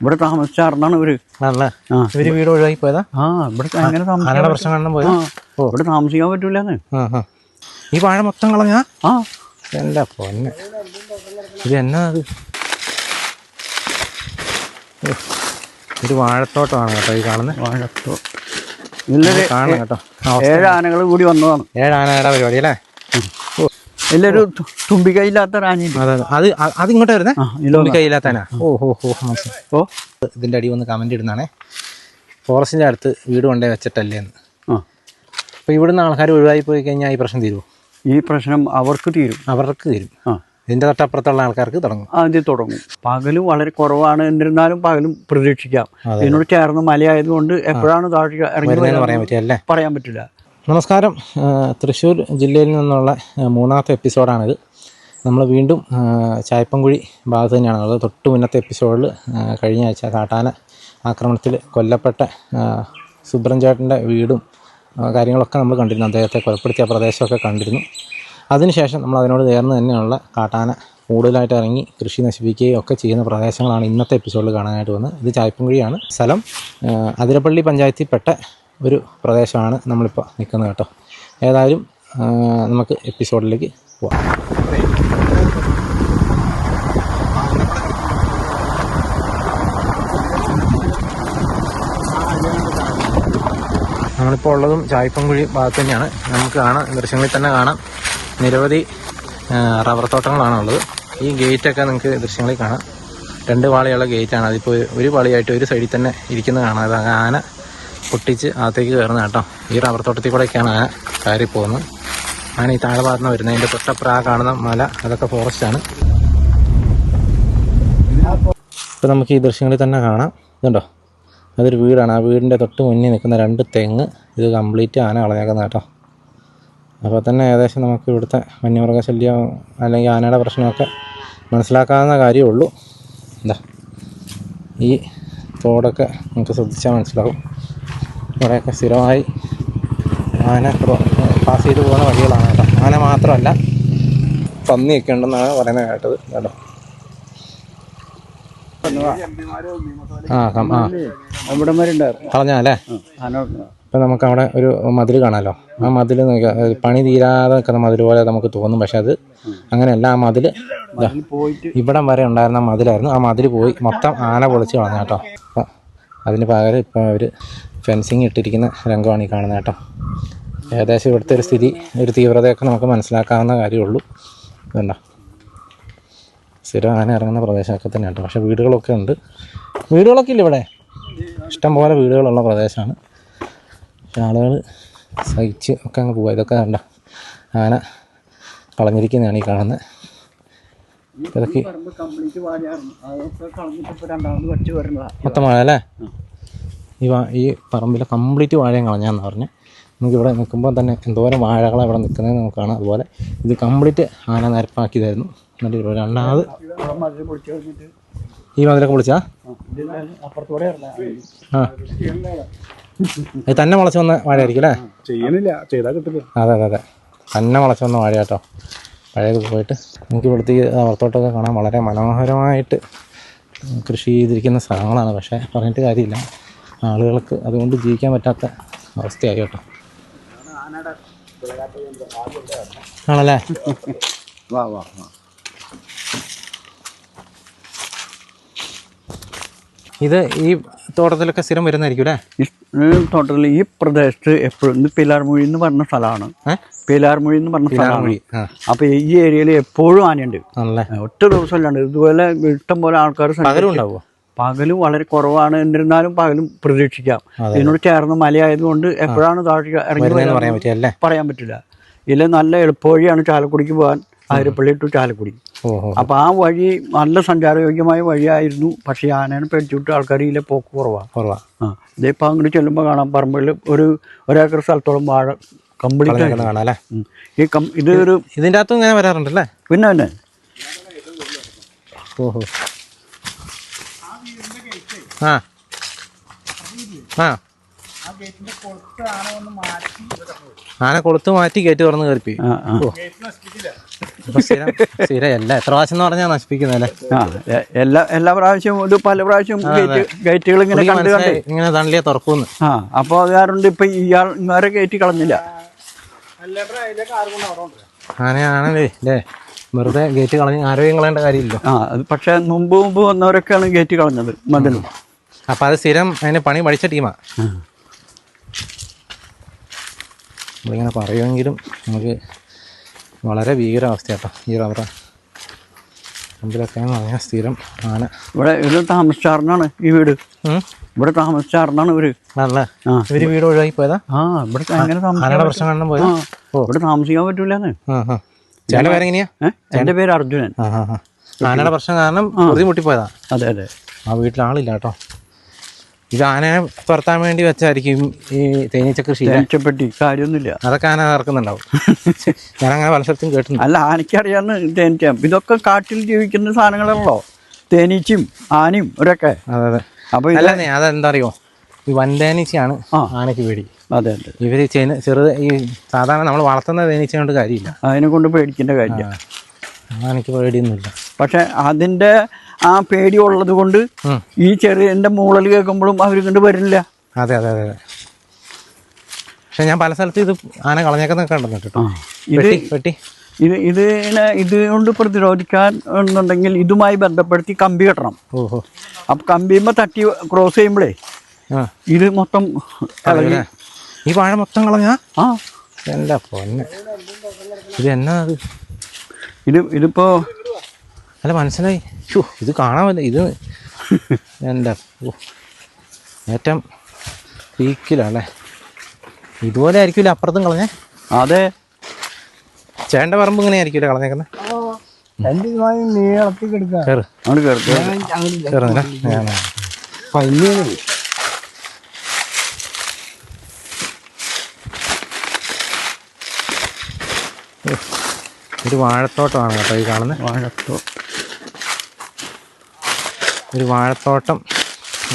ഇവിടെ താമസിച്ചാർന്നാണ് ഇവര്. ഇവര് വീട് ഒഴിവാക്കി പോയതാ? ഇവിടെ അങ്ങനെ പ്രശ്നം കാണാൻ പോയതാ. ഇവിടെ താമസിക്കാൻ പറ്റൂലെന്ന്. ഈ വാഴ മൊത്തം കളഞ്ഞാ? എന്റെ പൊന്നെ, ഇത് എന്നാ അത്? ഒരു വാഴത്തോട്ടമാണ് കേട്ടോ ഈ കാണുന്നത്. വാഴത്തോട്ടം കാണാം കേട്ടോ. 7 ആനകൾ കൂടി വന്നതാണ്. 7 ആനയുടെ പരിപാടി അല്ലേ? എല്ലാവരും തുമ്പിക്കൈയില്ലാത്ത റാണി. അത് ഇങ്ങോട്ട് വരുന്നേ? തുമ്പിക്കൈയില്ലാത്തനാ? ഓ ഇതിന്റെ അടി വന്ന് കമന്റ് ഇടുന്നാണേ, ഫോറസ്റ്റിന്റെ അടുത്ത് വീട് കൊണ്ടേ വെച്ചിട്ടല്ലേ എന്ന്. അപ്പൊ ഇവിടുന്ന് ആൾക്കാർ ഒഴിവായി പോയി കഴിഞ്ഞാൽ ഈ പ്രശ്നം തീരുമോ? ഈ പ്രശ്നം അവർക്ക് തീരും. ഇതിന്റെ തൊട്ടപ്പുറത്തുള്ള ആൾക്കാർക്ക് തുടങ്ങും. ആദ്യം തുടങ്ങും. പകലും വളരെ കുറവാണ്, എന്നിരുന്നാലും പകലും പ്രതീക്ഷിക്കാം. ഇതിനോട് ചേർന്ന് മലയായതുകൊണ്ട് എപ്പോഴാണ് താഴെ ഇറങ്ങി പറയാൻ പറ്റില്ല. നമസ്കാരം. തൃശ്ശൂർ ജില്ലയിൽ നിന്നുള്ള 3ാമത്തെ എപ്പിസോഡാണിത്. നമ്മൾ വീണ്ടും ചായപ്പൻകുഴി ഭാഗത്ത് തന്നെയാണുള്ളത്. തൊട്ട് മുന്നത്തെ എപ്പിസോഡിൽ കഴിഞ്ഞ ആഴ്ച കാട്ടാന ആക്രമണത്തിൽ കൊല്ലപ്പെട്ട സുബ്രൻ ചേട്ടൻ്റെ വീടും കാര്യങ്ങളൊക്കെ നമ്മൾ കണ്ടിരുന്നു. അദ്ദേഹത്തെ കൊലപ്പെടുത്തിയ പ്രദേശമൊക്കെ കണ്ടിരുന്നു. അതിനുശേഷം നമ്മൾ അതിനോട് ചേർന്ന് തന്നെയുള്ള കാട്ടാന കൂടുതലായിട്ട് ഇറങ്ങി കൃഷി നശിപ്പിക്കുകയും ഒക്കെ ചെയ്യുന്ന പ്രദേശങ്ങളാണ് ഇന്നത്തെ എപ്പിസോഡിൽ കാണാനായിട്ട് വന്നത്. ഇത് ചായപ്പൻകുഴിയാണ് സ്ഥലം. അതിരപ്പള്ളി പഞ്ചായത്തിൽപ്പെട്ട ഒരു പ്രദേശമാണ് നമ്മളിപ്പോൾ നിൽക്കുന്നത് കേട്ടോ. ഏതായാലും നമുക്ക് എപ്പിസോഡിലേക്ക് പോവാം. നമ്മളിപ്പോൾ ഉള്ളതും ചായപ്പൻകുഴി ഭാഗത്ത് തന്നെയാണ്. നമുക്ക് കാണാം, ദൃശ്യങ്ങളിൽ തന്നെ കാണാം, നിരവധി റബ്ബർ തോട്ടങ്ങളാണുള്ളത്. ഈ ഗേറ്റൊക്കെ നിങ്ങൾക്ക് ദൃശ്യങ്ങളിൽ കാണാം. 2 പാളിയുള്ള ഗേറ്റാണ്. അതിപ്പോൾ ഒരു പാളിയായിട്ട് ഒരു സൈഡിൽ തന്നെ ഇരിക്കുന്നത് കാണാം. അത് ആന പൊട്ടിച്ച് അകത്തേക്ക് കയറുന്ന കേട്ടോ. ഈ റബ്ബർ തോട്ടത്തിൽ കൂടെയൊക്കെയാണ് ആന കയറി പോകുന്നത്. ആന ഈ താഴെ ഭാഗത്ത് നിന്ന് വരുന്നത്. അതിൻ്റെ തൊട്ടപ്പുറം കാണുന്ന മല അതൊക്കെ ഫോറസ്റ്റാണ്. ഇപ്പോൾ നമുക്ക് ഈ ദൃശ്യങ്ങളിൽ തന്നെ കാണാം. ഇതുണ്ടോ, അതൊരു വീടാണ്. ആ വീടിൻ്റെ തൊട്ട് മുന്നിൽ നിൽക്കുന്ന 2 തെങ്ങ് ഇത് കംപ്ലീറ്റ് ആന കളഞ്ഞേക്കുന്ന കേട്ടോ. അപ്പോൾ തന്നെ ഏകദേശം നമുക്ക് ഇവിടുത്തെ വന്യമൃഗശല്യം അല്ലെങ്കിൽ ആനയുടെ പ്രശ്നമൊക്കെ മനസ്സിലാക്കാവുന്ന കാര്യമേ ഉള്ളൂ. എന്താ ഈ തോടൊക്കെ നമുക്ക് ശ്രദ്ധിച്ചാൽ മനസ്സിലാവും. ഇവിടെയൊക്കെ സ്ഥിരമായി ആന പാസ് ചെയ്ത് പോകുന്ന വഴികളാണ് കേട്ടോ. ആന മാത്രമല്ല പന്നിയൊക്കെ ഉണ്ടെന്നാണ് പറയുന്നത് കേട്ടത് കേട്ടോ. കളഞ്ഞാലേ. ഇപ്പം നമുക്കവിടെ ഒരു മതിൽ കാണാമല്ലോ. ആ മതിൽ പണി തീരാതെ നിൽക്കുന്ന മതിൽ പോലെ നമുക്ക് തോന്നും. പക്ഷെ അത് അങ്ങനെയല്ല. ആ മതിൽ ഇവിടം വരെ ഉണ്ടായിരുന്ന മതിലായിരുന്നു. ആ മതിൽ പോയി മൊത്തം ആന പൊളിച്ച് കളഞ്ഞ കേട്ടോ. അപ്പം അതിന് പകരം ഇപ്പം അവർ ഫെൻസിങ് ഇട്ടിരിക്കുന്ന രംഗമാണ് ഈ കാണുന്നത് കേട്ടോ. ഏകദേശം ഇവിടുത്തെ ഒരു സ്ഥിതി, ഒരു തീവ്രതയൊക്കെ നമുക്ക് മനസ്സിലാക്കാവുന്ന കാര്യമുള്ളൂ. ഇതുണ്ടോ, സ്ഥിരം ആന ഇറങ്ങുന്ന പ്രദേശമൊക്കെ തന്നെ കേട്ടോ. പക്ഷേ വീടുകളൊക്കെ ഉണ്ട്. വീടുകളൊക്കെ ഇല്ല ഇവിടെ, ഇഷ്ടംപോലെ വീടുകളുള്ള പ്രദേശമാണ്. പക്ഷെ ആളുകൾ സഹിച്ച് ഒക്കെ അങ്ങ് പോവുക. ഇതൊക്കെ കണ്ട ആന കളഞ്ഞിരിക്കുന്നതാണ് ഈ കാണുന്നത്. ഇതൊക്കെ മൊത്തം വാഴ അല്ലേ? ഈ പറമ്പിലെ കംപ്ലീറ്റ് വാഴയും കളഞ്ഞാന്ന് പറഞ്ഞ് നമുക്കിവിടെ നിൽക്കുമ്പോൾ തന്നെ എന്തോരം വാഴകളാണ് ഇവിടെ നിൽക്കുന്നത് നമുക്ക് കാണാം. അതുപോലെ ഇത് കംപ്ലീറ്റ് ആന നിരപ്പാക്കിയതായിരുന്നു. എന്നിട്ട് 2ാമത് ഈ മതിലൊക്കെ പൊളിച്ചാ ഇത് തന്നെ മുളച്ച് വന്ന വാഴയായിരിക്കും അല്ലേ? അതെ തന്നെ മുളച്ച് വന്ന വാഴ കേട്ടോ. പഴയത് പോയിട്ട് നമുക്ക് ഇവിടുത്തെ റബ്ബർത്തോട്ടമൊക്കെ കാണാൻ വളരെ മനോഹരമായിട്ട് കൃഷി ചെയ്തിരിക്കുന്ന സ്ഥലങ്ങളാണ്. പക്ഷേ പറഞ്ഞിട്ട് കാര്യമില്ല, ആളുകൾക്ക് അതുകൊണ്ട് ജീവിക്കാൻ പറ്റാത്ത അവസ്ഥയായി കേട്ടോ. ആണല്ലേ? ഇത് ഈ തോട്ടത്തിലൊക്കെ സ്ഥിരം വരുന്നതായിരിക്കും അല്ലേ? തോട്ടത്തിൽ ഈ പ്രദേശത്ത് എപ്പോഴും ഇത് പിലാർമൊഴി എന്ന് പറഞ്ഞ സ്ഥലമാണ്. പിലാർമൊഴി എന്ന് പറഞ്ഞ സ്ഥലമാണ്. അപ്പൊ ഈ ഏരിയയിൽ എപ്പോഴും ആനയുണ്ട്. ഒറ്റ ദിവസം അല്ലാണ്ട്. ഇതുപോലെ ഇഷ്ടം പോലെ ആൾക്കാർ ഉണ്ടാവുമോ? പകലും വളരെ കുറവാണ്, എന്നിരുന്നാലും പകലും പ്രതീക്ഷിക്കാം. ഇതിനോട് ചേർന്ന് മലയായതുകൊണ്ട് എപ്പോഴാണ് താഴെ ഇറങ്ങി പറയാൻ പറ്റില്ല. ഇതിൽ നല്ല എളുപ്പവഴിയാണ് ചാലക്കുടിക്ക് പോകാൻ. അതിരപ്പള്ളി ടു ചാലക്കുടി. അപ്പൊ ആ വഴി നല്ല സഞ്ചാരയോഗ്യമായ വഴിയായിരുന്നു. പക്ഷെ ആനേനെ പേടിച്ചിട്ട് ആൾക്കാർ ഇതിലെ പോക്ക് കുറവാണ്. ഇതിപ്പോ അങ്ങോട്ട് ചെല്ലുമ്പോൾ കാണാം, പറമ്പിൽ 1 ഏക്കർ സ്ഥലത്തോളം വാഴ കംപ്ലീറ്റ് കാണാം. ഇത് ഒരു ഇതിൻ്റെ അകത്തും ഇങ്ങനെ വരാറുണ്ടല്ലേ? പിന്നെ ആന കൊളുത്ത് മാറ്റി കയറ്റി തുറന്ന് കയറിപ്പോയി. സ്ഥിരം എല്ലാം എത്ര പ്രാവശ്യം എന്ന് പറഞ്ഞാൽ നശിപ്പിക്കുന്നല്ലേ? ആ എല്ലാ പ്രാവശ്യവും ഇത് പല പ്രാവശ്യം ഗേറ്റുകൾ ഇങ്ങനെ ഇങ്ങനെ തള്ളിയാ തുറക്കുന്നു. ആ അപ്പോൾ അത് കാരണം ഇപ്പൊ ഇയാളെ ഗേറ്റ് കളഞ്ഞില്ല. ആനയാണല്ലേ അല്ലേ? വെറുതെ ഗേറ്റ് കളഞ്ഞ് ആരോഗ്യം കളയേണ്ട കാര്യമില്ല. ആ അത് പക്ഷെ മുമ്പ് വന്നവരൊക്കെയാണ് ഗേറ്റ് കളഞ്ഞത് മതിലും. അപ്പം അത് സ്ഥിരം അതിന് പണി പഠിച്ച ടീമാണ്. നമ്മളിങ്ങനെ പറയുമെങ്കിലും നമുക്ക് വളരെ ഭീകരാവസ്ഥയാട്ടോ ഈ റബ്ബർ മുമ്പിലൊക്കെ എന്ന് പറഞ്ഞാൽ സ്ഥിരം ആന. ഇവിടെ ഇത് താമസിച്ചാറിനാണ് ഈ വീട്. ഇവിടെ താമസിച്ചാറിനാണ് ഇവര്. ഇവര് വീട് ഒഴിവാക്കി പോയതാ? ആ ഇവിടെ എങ്ങനെ ആനയുടെ പ്രശ്നം കാണാൻ പോയതാ? ഇവിടെ താമസിക്കാൻ പറ്റൂലെന്ന്. ചേട്ടൻ്റെ പേരെങ്ങനെയാ? എൻ്റെ പേര് അർജുനൻ. ആനയുടെ പ്രശ്നം കാരണം ബുദ്ധിമുട്ടിപ്പോയതാ? അതെ അതെ. ആ വീട്ടിൽ ആളില്ല കേട്ടോ. ഇത് ആനയെ തുരത്താൻ വേണ്ടി വെച്ചായിരിക്കും ഈ തേനീച്ച കൃഷി. തേനീച്ചപ്പെട്ടി കാര്യമൊന്നുമില്ല. അതൊക്കെ ആന ഇറക്കുന്നുണ്ടാവും. ഞാനങ്ങനെ പല സ്ഥലത്തും കേട്ടിട്ടുണ്ട്. അല്ല ആനയ്ക്കറിയാന്ന് തേനീച്ച ഇതൊക്കെ കാട്ടിൽ ജീവിക്കുന്ന സാധനങ്ങളാണല്ലോ തേനീച്ചയും ആനയും ഇവരൊക്കെ. അതെ അതെ. അപ്പൊ അതെന്താ അറിയോ, ഈ വൻതേനീച്ചയാണ് ആനയ്ക്ക് പേടി. അതെ അതെ. ഇവര് ചെറുത് ഈ സാധാരണ നമ്മൾ വളർത്തുന്ന തേനീച്ച കൊണ്ട് കാര്യമില്ല. അതിനെ കൊണ്ട് പേടിക്കേണ്ട കാര്യം. ആനയ്ക്ക് പേടിയൊന്നുമില്ല. പക്ഷെ അതിന്റെ ആ പേടി ഉള്ളത് കൊണ്ട് ഈ ചെറിയ മൂളൽ കേൾക്കുമ്പോഴും അവർ കൊണ്ട് വരില്ല. അതെ അതെ അതെ. പക്ഷെ ഞാൻ പല സ്ഥലത്ത് ഇത് ആന കളഞ്ഞേക്കുന്നൊക്കെ ഉണ്ടെന്ന് കേട്ടോ. ഇത് കൊണ്ട് പ്രതിരോധിക്കാൻ എന്നുണ്ടെങ്കിൽ ഇതുമായി ബന്ധപ്പെടുത്തി കമ്പി കെട്ടണം. ഓഹോ. അപ്പൊ കമ്പിയുമ്പോ തട്ടി ക്രോസ് ചെയ്യുമ്പോഴേ ഇത് മൊത്തം ഇളകി ഈ വാഴ മൊത്തം കളഞ്ഞാ? ആ എൻ്റെ പൊന്നെ, ഇത് എന്നാ അത്? ഇതിപ്പോ അല്ല മനസ്സിലായി. ഇത് കാണാൻ പറ്റില്ല. ഇത് എൻ്റെ ഏറ്റവും പീക്കിലല്ലേ? ഇതുപോലെ ആയിരിക്കില്ല അപ്പുറത്തും കളഞ്ഞേ? അതെ. ചേട്ടൻ്റെ പറമ്പ് ഇങ്ങനെ ആയിരിക്കില്ല കളഞ്ഞേക്കുന്നത്? ഒരു വാഴത്തോട്ടമാണ് കേട്ടോ ഈ കാണുന്നത്. ഒരു വാഴത്തോട്ടം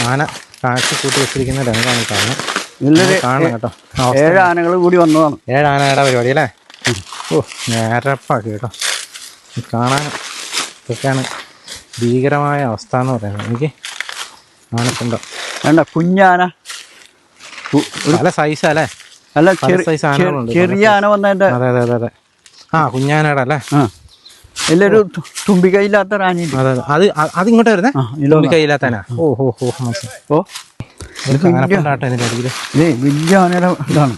ആന കാട്ടി കൂട്ടി വെച്ചിരിക്കുന്ന രംഗമാണ് കാണുന്നത്. കാണണം കേട്ടോ. 7 ആനകൾ കൂടി വന്നതാണ്. 7 ആനയുടെ പരിപാടി അല്ലേ? ഓ നേരപ്പാക്കി കേട്ടോ. കാണാൻ ഇതൊക്കെയാണ് ഭീകരമായ അവസ്ഥ എന്ന് പറയുന്നത്. എനിക്ക് ആനക്കുണ്ടോ വേണ്ട കുഞ്ഞാന പല സൈസാ അല്ലേ? അല്ല ചെറിയ ആന വന്നതിന്റെ. അതെ അതെ അതെ അതെ. ആ കുഞ്ഞാനയുടെ അല്ലേ? എല്ലാരും തുമ്പിക്കൈയില്ലാത്ത റാണി. അതെ അതെ. അത് ഇങ്ങോട്ട് വരുന്നേ തുമ്പിക്കൈയില്ലാത്തനാ? ഓ ഹോ ഹോ മനസ്സിലായി. ഓ ആനക്കുണ്ടാട്ടോ ഇതിൻ്റെ അടിയിൽ. വലിയ ആനയുടെ ഇതാണ്.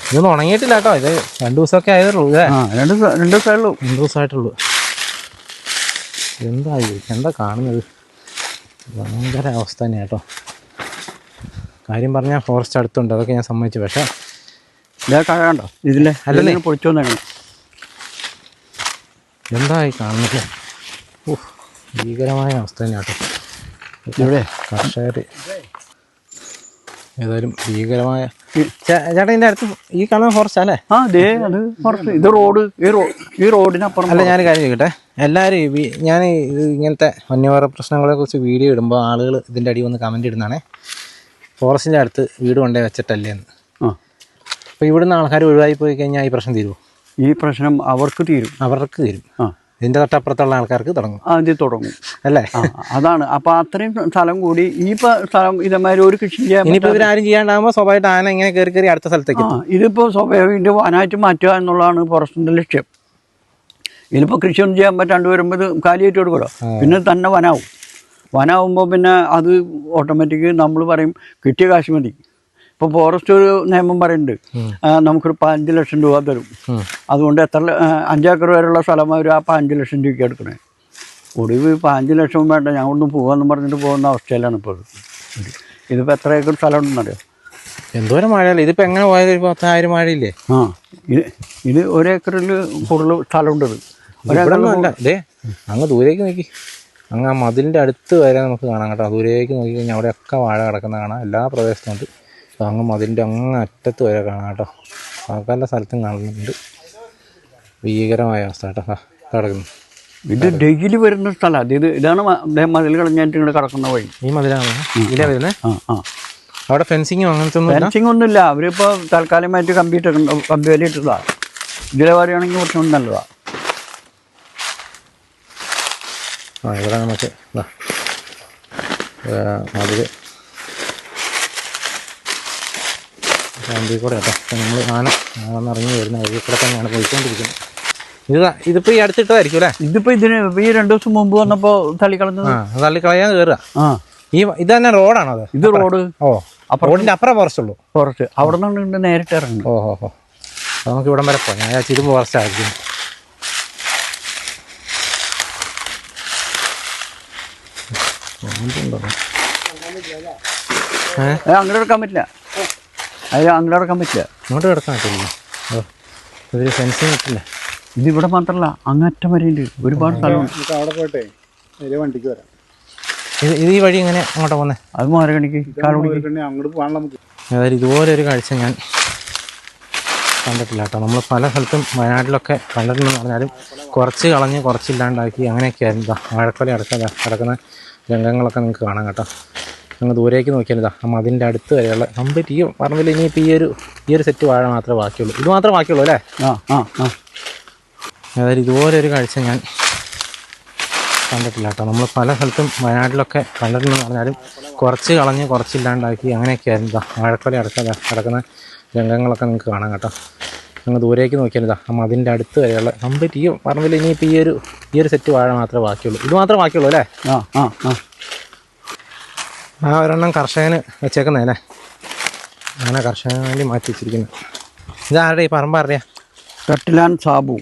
ഇതൊന്നും ഉണങ്ങിയിട്ടില്ല കേട്ടോ. ഇത് 2 ദിവസമൊക്കെ ആയതുള്ളൂ. ഇതേ 2 ദിവസമായുള്ളൂ. 2 ദിവസമായിട്ടുള്ളൂ. എന്താ കാണുന്നത്? ഭയങ്കര അവസ്ഥ തന്നെയാണ് കേട്ടോ. കാര്യം പറഞ്ഞാൽ ഫോറസ്റ്റ് അടുത്തുണ്ട്, അതൊക്കെ ഞാൻ സമ്മതിച്ചു. പക്ഷേ കണ്ടോ ഇതിലെ അല്ലേ പൊളിച്ചോന്നാണ്. എന്തായി കാണുന്നില്ല? ഓ ഭീകരമായ അവസ്ഥ തന്നെയാണ് കേട്ടോ. ഇവിടെ കർഷകർ ഏതായാലും ഭീകരമായ. ചേട്ടാ ഇതിൻ്റെ അടുത്ത് ഈ കാണുന്ന ഫോറസ്റ്റ് അല്ലേ? ആ അതെ അത് ഫോറസ്റ്റ്. ഇത് റോഡ് ഈ റോഡിനപ്പുറം. അല്ല ഞാൻ കാര്യം ചോദിക്കട്ടെ, എല്ലാവരും ഞാൻ ഇങ്ങനത്തെ വന്യമൃഗ പ്രശ്നങ്ങളെ കുറിച്ച് വീഡിയോ ഇടുമ്പോൾ ആളുകൾ ഇതിൻ്റെ അടി വന്ന് കമൻ്റ് ഇടുന്നതാണേ, ഫോറസ്റ്റിൻ്റെ അടുത്ത് വീട് കൊണ്ടേ വെച്ചിട്ടല്ലേ എന്ന്. അപ്പോൾ ഇവിടുന്ന് ആൾക്കാർ ഒഴിവായി പോയി കഴിഞ്ഞാൽ ഈ പ്രശ്നം തീരുമോ? ഈ പ്രശ്നം അവർക്ക് തീരും. ഇതിൻ്റെ തൊട്ടപ്പുറത്തുള്ള ആൾക്കാർക്ക് തുടങ്ങും. ആദ്യം തുടങ്ങും അല്ലേ? അതാണ്. അപ്പോൾ അത്രയും സ്ഥലം കൂടി ഈ സ്ഥലം ഇതേമാതിരി ഒരു കൃഷി ചെയ്യാൻ ഇനിയിപ്പോൾ ഇവരാരും ചെയ്യാണ്ടാകുമ്പോൾ സ്വാഭാവികമായിട്ട് ആന ഇങ്ങനെ കയറി അടുത്ത സ്ഥലത്തേക്ക്. ഇതിപ്പോൾ സ്വാഭാവിക വനമായിട്ട് മാറ്റുക എന്നുള്ളതാണ് ഫോറസ്റ്റിൻ്റെ ലക്ഷ്യം. ഇതിലിപ്പോൾ കൃഷിയൊന്നും ചെയ്യാൻ പറ്റാണ്ട് വരുമ്പോൾ ഇത് കാലിയായിട്ട് കൊടുക്കലോ, പിന്നെ തന്നെ വനാവുമ്പോൾ പിന്നെ അത് ഓട്ടോമാറ്റിക് നമ്മൾ പറയും കിട്ടിയ കാശ് മതി. ഇപ്പോൾ ഫോറസ്റ്റ് ഒരു നിയമം പറയുന്നുണ്ട്, നമുക്കൊരു 5 ലക്ഷം രൂപ തരും. അതുകൊണ്ട് 5 ഏക്കർ വരെയുള്ള സ്ഥലം അവർ ആ 5 ലക്ഷം രൂപയ്ക്ക് എടുക്കണേ. ഒടുവ് 5 ലക്ഷവും വേണ്ട, ഞങ്ങളൊന്നും പോകാമെന്ന് പറഞ്ഞിട്ട് പോകുന്ന അവസ്ഥയിലാണ് ഇപ്പോൾ. ഇതിപ്പോൾ എത്ര ഏക്കർ സ്ഥലം ഉണ്ടെന്നറിയോ? എന്തോരം മഴയല്ലേ ഇതിപ്പോൾ? എങ്ങനെ പോയത്? 10,000 മഴയില്ലേ? ഇത് 1 ഏക്കറിൽ കൂടുതൽ സ്ഥലമുണ്ട്. ഒരേക്കറല്ല ഇതേ അങ്ങ് ദൂരേക്ക് നോക്കി, അങ്ങ് ആ മതിലിൻ്റെ അടുത്ത് വരെ നമുക്ക് കാണാം കേട്ടോ. ദൂരേക്ക് നോക്കി കഴിഞ്ഞാൽ അവിടെയൊക്കെ വാഴ കിടക്കുന്ന കാണാം. എല്ലാ പ്രദേശത്തുമുണ്ട്. അങ്ങ് മതിലിൻ്റെ അങ്ങ് അറ്റത്ത് വരെ കാണാം കേട്ടോ. പല സ്ഥലത്തും കാണുന്നുണ്ട്. ഭീകരമായ അവസ്ഥ കേട്ടോ കിടക്കുന്നു. ഇത് ഡെയിലി വരുന്ന സ്ഥലമാണ്. ഇതാണ് മതിൽ കളഞ്ഞിട്ട് ഇങ്ങനെ കിടക്കുന്ന വഴി. ഈ മതിലാണ് ഇതിലെ വരുന്നത്. അവിടെ ഫെൻസിങ്ങോ അങ്ങനത്തെ ഒന്നും? ഫെൻസിങ് ഒന്നുമില്ല. അവരിപ്പോൾ തൽക്കാലമായിട്ട് കമ്പി വലിയിട്ടതാണ്. ഇതിലെ പറയുകയാണെങ്കിൽ കുറച്ചുകൂടി നല്ലതാണ്. ഇവിടെ നമുക്ക് മതിൽ വണ്ടി കൂടെ കേട്ടോ. നമ്മൾ ഇറങ്ങി വരുന്ന വഴി കൂടെ തന്നെയാണ് പോയിക്കൊണ്ടിരിക്കുന്നത്. ഇതിപ്പോ ഈ അടുത്തിട്ടതായിരിക്കും അല്ലേ? ഇതിപ്പോ ഇതിന് ഈ 2 ദിവസം മുമ്പ് വന്നപ്പോ തള്ളിക്കളഞ്ഞത്. തള്ളിക്കളയാൻ കയറുക. ഇത് തന്നെ റോഡാണോ അത്? ഇത് റോഡ്. റോഡിന്റെ അപ്പുറം ഫോറസ്റ്റ് ഉള്ളൂ. ഫോറസ്റ്റ് അവിടെ നിന്ന് നേരിട്ട് ഇറങ്ങും. ഓഹോ, നമുക്ക് ഇവിടം വരെ പോകാം. ഞാൻ ഇത് ഫോറസ്റ്റ് ആയിരിക്കും. അങ്ങോട്ട് എടുക്കാൻ പറ്റില്ല. അങ്ങോട്ട് എടുക്കാൻ പറ്റില്ല. ഇങ്ങോട്ട് കിടക്കാൻ പറ്റില്ല. ഇതൊരു ഫെൻസിങ് പറ്റില്ല. ഇതിവിടെ മാത്രമല്ല, അങ്ങറ്റം വരെയുണ്ട്. ഒരുപാട് സ്ഥലമുണ്ട്. അവിടെ പോട്ടെ വണ്ടിക്ക് വരാം. ഇത് ഈ വഴി എങ്ങനെ അങ്ങോട്ടാ പോകുന്നത്? അത് മാരകണിക്ക് അങ്ങോട്ട് പോകാൻ നമുക്ക്. അതായത് ഇതുപോലൊരു കാഴ്ച ഞാൻ കണ്ടിട്ടില്ല കേട്ടോ. നമ്മൾ പല സ്ഥലത്തും വയനാട്ടിലൊക്കെ കണ്ടിട്ടുണ്ടെന്ന് പറഞ്ഞാലും കുറച്ച് കളഞ്ഞ് കുറച്ചില്ലാണ്ടാക്കി അങ്ങനെയൊക്കെ ആയിരുന്നു. വാഴക്കൊല കിടക്കുന്ന രംഗങ്ങളൊക്കെ നിങ്ങൾക്ക് കാണാം കേട്ടോ. അങ്ങ് ദൂരേക്ക് നോക്കിയാൽ ആ മതിൻ്റെ അടുത്ത് വരെയുള്ള കംപ്ലീറ്റ് ഈ പറമ്പിൽ ഇനിയിപ്പോൾ ഈ ഒരു സെറ്റ് വാഴ മാത്രമേ ബാക്കിയുള്ളൂ. ഇത് മാത്രമേ ബാക്കിയുള്ളൂ അല്ലേ? അതായത് ഇതുപോലൊരു കാഴ്ച ഞാൻ കണ്ടിട്ടില്ല കേട്ടോ. നമ്മൾ പല സ്ഥലത്തും വയനാട്ടിലൊക്കെ കണ്ടിട്ടുണ്ടെന്ന് പറഞ്ഞാലും കുറച്ച് കളഞ്ഞ് കുറച്ചില്ലാണ്ടാക്കി അങ്ങനെയൊക്കെ ആയിരുന്നു. വാഴക്കൊല കിടക്കുന്ന രംഗങ്ങളൊക്കെ നിങ്ങൾക്ക് കാണാം കേട്ടോ. അങ്ങ് ദൂരേക്ക് നോക്കിയാൽ ആ മതിൻ്റെ അടുത്ത് വരെയുള്ള കംപ്ലീറ്റ് ഈ പറമ്പിൽ ഇനിയിപ്പോൾ ഈ ഒരു സെറ്റ് വാഴ മാത്രമേ ബാക്കിയുള്ളൂ. ഇത് മാത്രമേ ബാക്കിയുള്ളൂ അല്ലേ? ആ ഒരെണ്ണം കർഷകന് വെച്ചേക്കുന്നതല്ലേ? അങ്ങനെ കർഷകന് വേണ്ടി മാറ്റി വെച്ചിരിക്കുന്നത്. ഇതാരുടെ ഈ പറമ്പാരുടെ? കട്ടിലാൻ സാബു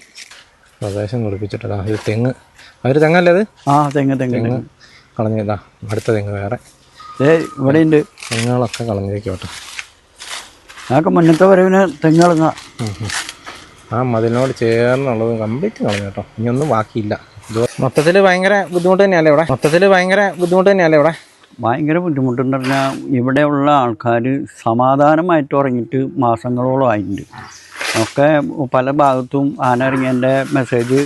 പ്രദേശം കുറിപ്പിച്ചിട്ടാ. ഇത് തെങ്ങ്. അവർ തെങ്ങല്ലേ അത്? തെങ്ങ് കളഞ്ഞതാ. അടുത്ത തെങ്ങ് വേറെ ഇവിടെ ഉണ്ട്. തെങ്ങുകളൊക്കെ കളഞ്ഞേക്കോട്ടെ. അതൊക്കെ മുന്നത്തെ വരവിന് തെങ്ങ് കളഞ്ഞ. ആ മതിലിനോട് ചേർന്നുള്ളത് കംപ്ലീറ്റ് കളഞ്ഞു കേട്ടോ. ഇനിയൊന്നും ബാക്കിയില്ല. മൊത്തത്തിൽ ഭയങ്കര ബുദ്ധിമുട്ട് തന്നെയല്ലേ ഇവിടെ? ഭയങ്കര ബുദ്ധിമുട്ടെന്ന് പറഞ്ഞാൽ ഇവിടെയുള്ള ആൾക്കാർ സമാധാനമായിട്ട് ഉറങ്ങിയിട്ട് മാസങ്ങളോളം ആയിട്ടുണ്ട്. ഒക്കെ പല ഭാഗത്തും ആന ഇറങ്ങിയതിൻ്റെ മെസ്സേജ്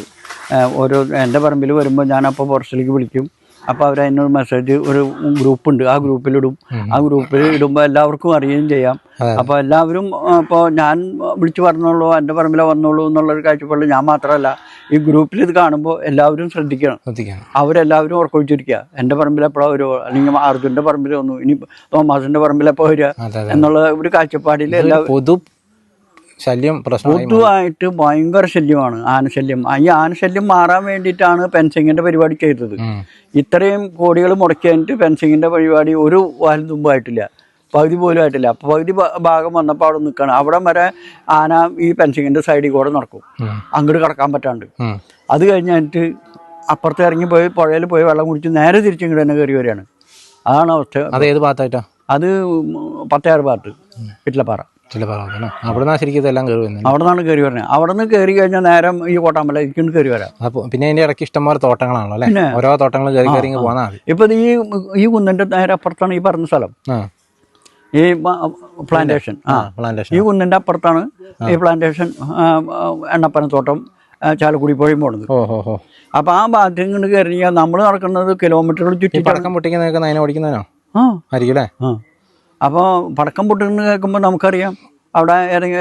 എൻ്റെ പറമ്പിൽ വരുമ്പോൾ ഞാനപ്പോൾ ഫോറസ്റ്റിലേക്ക് വിളിക്കും. അപ്പോൾ അവരതിനൊരു മെസ്സേജ് ഒരു ഗ്രൂപ്പുണ്ട്, ആ ഗ്രൂപ്പിലിടും. ആ ഗ്രൂപ്പിൽ ഇടുമ്പോൾ എല്ലാവർക്കും അറിയുകയും ചെയ്യാം. അപ്പോൾ എല്ലാവരും ഇപ്പോൾ ഞാൻ വിളിച്ച് പറഞ്ഞോളൂ, എൻ്റെ പറമ്പിലെ വന്നോളൂ എന്നുള്ളൊരു കാഴ്ചപ്പാടിൽ ഞാൻ മാത്രമല്ല, ഈ ഗ്രൂപ്പിൽ ഇത് കാണുമ്പോൾ എല്ലാവരും ശ്രദ്ധിക്കണം. അവരെല്ലാവരും ഉറക്കൊഴിച്ചിരിക്കുക. എൻ്റെ പറമ്പിൽ എപ്പോഴാണ് വരുമോ, അല്ലെങ്കിൽ അർജുൻ്റെ പറമ്പിൽ വന്നു, ഇനി തോമാസിൻ്റെ പറമ്പിൽ എപ്പോൾ വരിക എന്നുള്ള ഒരു കാഴ്ചപ്പാടിൽ എല്ലാവരും പൊതുവായിട്ട് ഭയങ്കര ശല്യമാണ് ആനശല്യം. ഈ ആനശല്യം മാറാൻ വേണ്ടിയിട്ടാണ് ഫെൻസിങ്ങിന്റെ പരിപാടി ചെയ്തത്. ഇത്രയും കോടികൾ മുടക്കി കഴിഞ്ഞിട്ട് ഫെൻസിങ്ങിന്റെ പരിപാടി ഒരു വാലും തുമ്പായിട്ടില്ല, പകുതി പോലും ആയിട്ടില്ല. അപ്പോൾ പകുതി ഭാഗം വന്നപ്പോൾ അവിടെ നിൽക്കണം. അവിടെ വരെ ആന ഈ ഫെൻസിങ്ങിന്റെ സൈഡിൽ കൂടെ നടക്കും, അങ്ങോട്ട് കടക്കാൻ പറ്റാണ്ട്. അത് കഴിഞ്ഞിട്ട് അപ്പുറത്ത് ഇറങ്ങി പോയി പുഴയിൽ പോയി വെള്ളം കുടിച്ച് നേരെ തിരിച്ചിങ്ങോട്ട് തന്നെ കയറി വരികയാണ്. അതാണ് അവസ്ഥ. അത് ഏത് ഭാഗത്തായിട്ടാ? അത് 16 ഭാഗത്ത് പിറ്റലപ്പാറ. അവിടെ നിന്നാണ് കയറി വരുന്നത്. അവിടെ നിന്ന് കയറി കഴിഞ്ഞാൽ നേരം ഈ കോട്ടാമ്പല ഇരിക്കുന്നു കയറി വരാം. പിന്നെ അതിന്റെ ഇടയ്ക്ക് ഇഷ്ടംപോലെ തോട്ടങ്ങളാണല്ലോ അല്ലേ? ഓരോ തോട്ടങ്ങൾ കയറി പോകുന്നത്. ഇപ്പൊ ഈ കുന്നിന്റെ നേരെ അപ്പുറത്താണ് ഈ പറഞ്ഞ സ്ഥലം, ഈ പ്ലാന്റേഷൻ. ഈ കുന്നിന്റെ അപ്പുറത്താണ് ഈ പ്ലാന്റേഷൻ എണ്ണപ്പനത്തോട്ടം ചാലക്കുടി പുഴയും പോണത്. അപ്പൊ ആ ഭാഗത്ത് ഇങ്ങോട്ട് കയറി നമ്മൾ നടക്കുന്നത് കിലോമീറ്ററുകൾ ചുറ്റി. പടക്കം പൊട്ടിക്കുന്നതൊക്കെ അതിനെ ഓടിക്കുന്നതിനോ ആയിരിക്കും. അപ്പോൾ പടക്കം പൊട്ടുന്ന കേൾക്കുമ്പോൾ നമുക്കറിയാം അവിടെ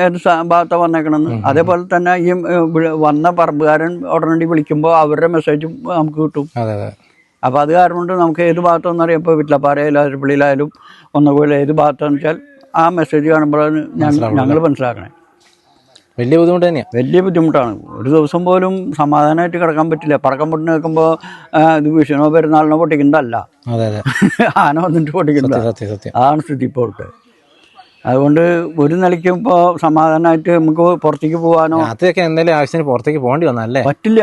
ഏത് ഭാഗത്താണ് വന്നേക്കണമെന്ന്. അതേപോലെ തന്നെ ഈ വന്ന പറമ്പുകാരൻ ഉടനടി വിളിക്കുമ്പോൾ അവരുടെ മെസ്സേജും നമുക്ക് കിട്ടും. അപ്പോൾ അത് കാരണം കൊണ്ട് നമുക്ക് ഏത് ഭാഗത്താണെന്ന് അറിയാം. ഇപ്പോൾ വിട്ലപ്പാറയിലും അരപ്പള്ളിയിലായാലും ഒന്നുപോലെ ഏത് ഭാഗത്താണെന്ന് വെച്ചാൽ ആ മെസ്സേജ് കാണുമ്പോഴാണ് ഞങ്ങൾ മനസ്സിലാക്കണേ. വലിയ ബുദ്ധിമുട്ട് തന്നെയാണ്. വലിയ ബുദ്ധിമുട്ടാണ്. ഒരു ദിവസം പോലും സമാധാനമായിട്ട് കിടക്കാൻ പറ്റില്ല. പടക്കം പൊട്ടിന് കേൾക്കുമ്പോൾ ഇത് വിഷുവിനോ പെരുന്നാളിനോ പൊട്ടിക്കുന്നതല്ല, ആന വന്നിട്ട് പൊട്ടിക്കുന്നത്. അതാണ് സ്ഥിതി ഇപ്പോൾ ഉള്ളത്. അതുകൊണ്ട് ഒരു നിലയ്ക്കും ഇപ്പോൾ സമാധാനമായിട്ട് നമുക്ക് പുറത്തേക്ക് പോകാനോ എന്തെങ്കിലും ആവശ്യത്തിന് പുറത്തേക്ക് പോകേണ്ടി വന്നല്ലേ പറ്റില്ല.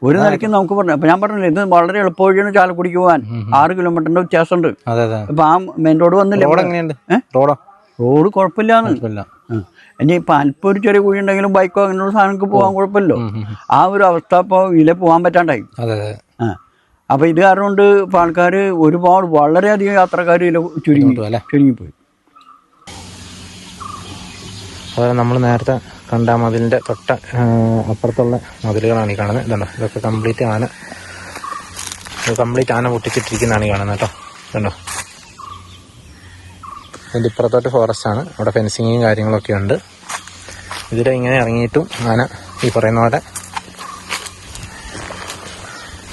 ഒരു നിലയ്ക്കും നമുക്ക് പറഞ്ഞു. ഇപ്പം ഞാൻ പറഞ്ഞില്ല, ഇത് വളരെ എളുപ്പവഴിയാണ് ചാലക്കുടിക്ക് പോകാൻ. 6 കിലോമീറ്ററിന്റെ വ്യത്യാസമുണ്ട്. ഇപ്പം ആ മെയിൻ റോഡ് വന്നില്ല. റോഡ് കുഴപ്പമില്ലാന്ന്. ഇനിയിപ്പോൾ അല്പം ഒരു ചെറിയ കുഴി ഉണ്ടെങ്കിലും ബൈക്കോ അങ്ങനെയുള്ള സാധനങ്ങൾക്ക് പോകാൻ കുഴപ്പമില്ലല്ലോ. ആ ഒരു അവസ്ഥ ഇപ്പോൾ ഇതിലെ പോകാൻ പറ്റാണ്ടായി. അപ്പോൾ ഇത് കാരണം കൊണ്ട് ഇപ്പോൾ ആൾക്കാർ ഒരുപാട് വളരെയധികം യാത്രക്കാർ ഇതിൽ ചുരുങ്ങിപ്പോയി. അതുപോലെ നമ്മൾ നേരത്തെ കണ്ട മതിലിൻ്റെ തൊട്ട അപ്പുറത്തുള്ള മതിലുകളാണ് ഈ കാണുന്നത്. ഇതുണ്ടോ, ഇതൊക്കെ കംപ്ലീറ്റ് ആന പൊട്ടിച്ചിട്ടിരിക്കുന്നതാണ് ഈ കാണുന്നത് കേട്ടോ. ഇതുണ്ടോ, ഇതിൻ്റെ ഇപ്പുറത്തോട്ട് ഫോറസ്റ്റ് ആണ്. അവിടെ ഫെൻസിങ്ങും കാര്യങ്ങളൊക്കെ ഉണ്ട്. ഇതിലെ ഇങ്ങനെ ഇറങ്ങിയിട്ടും ആന ഈ പറയുന്ന പോലെ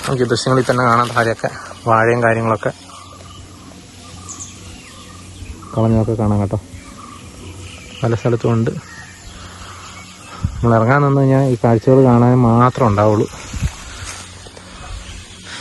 നമുക്ക് ഈ ദൃശ്യങ്ങളിൽ തന്നെ കാണാൻ താഴെയൊക്കെ വാഴയും കാര്യങ്ങളൊക്കെ കളഞ്ഞൊക്കെ കാണാം കേട്ടോ. പല സ്ഥലത്തും ഉണ്ട്. നമ്മൾ ഇറങ്ങാൻ നിന്ന് കഴിഞ്ഞാൽ ഈ കാഴ്ചകൾ കാണാൻ മാത്രം ഉണ്ടാവുള്ളൂ.